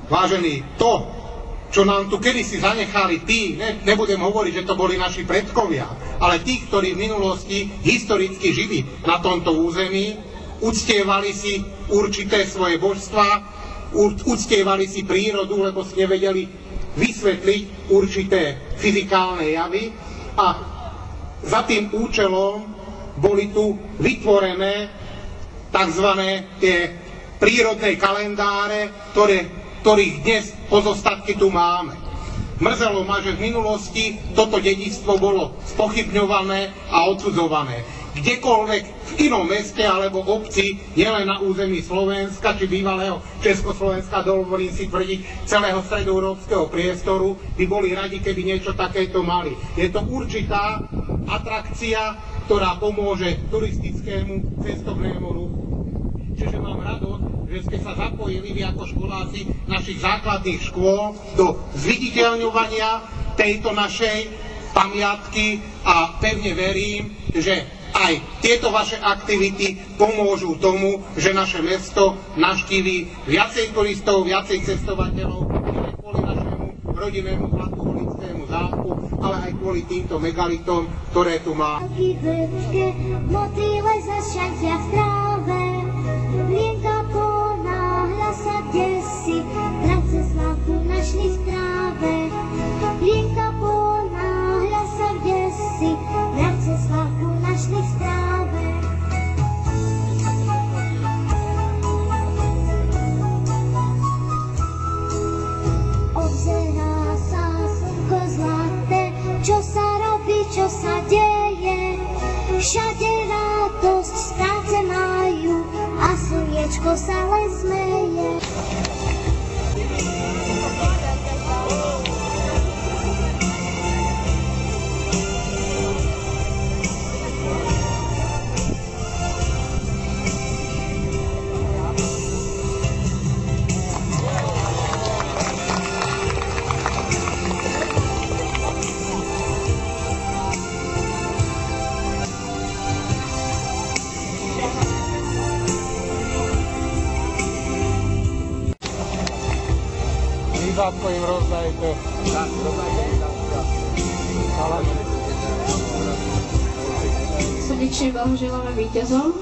Vážení, to, čo nám tu kedysi zanechali tí, nebudem hovoriť, že to boli naši predkovia, ale tí, ktorí v minulosti historicky žili na tomto území, uctievali si určité svoje božstvá, uctievali si prírodu, lebo si nevedeli vysvetliť určité fyzikálne javy a za tým účelom boli tu vytvorené tzv. Tie prírodné kalendáre, ktorých dnes pozostatky tu máme. Mrzelo ma, že v minulosti toto dedičstvo bolo spochybňované a odsudzované. Kdekoľvek v inom meste alebo obci, nielen na území Slovenska či bývalého Československa, dovolím si tvrdiť celého stredoeurópskeho priestoru, by boli radi, keby niečo takéto mali. Je to určitá atrakcia, ktorá pomôže turistickému cestovnému ruchu. Čiže mám radosť, že ste sa zapojili vy ako školáci našich základných škôl do zviditeľňovania tejto našej pamiatky a pevne verím, že aj tieto vaše aktivity pomôžu tomu, že naše mesto navštíví viacej turistov, viacej cestovateľov, nie kvôli našemu rodinnému Zlatoholickému zámku, ale aj kvôli týmto megalitom, ktoré tu má. Lienka ponáhľa sa desi, práce Slavku našli v tráve. Lienka ponáhľa sa desi, práce Slavku našli v tráve. Obzerá sa slnko zlaté, čo sa robí, čo sa deje. Všade radosť z práce majú a slniečko sa len smeje. Lízátko im rozdajte. Srdečne blahoželáme víťazom.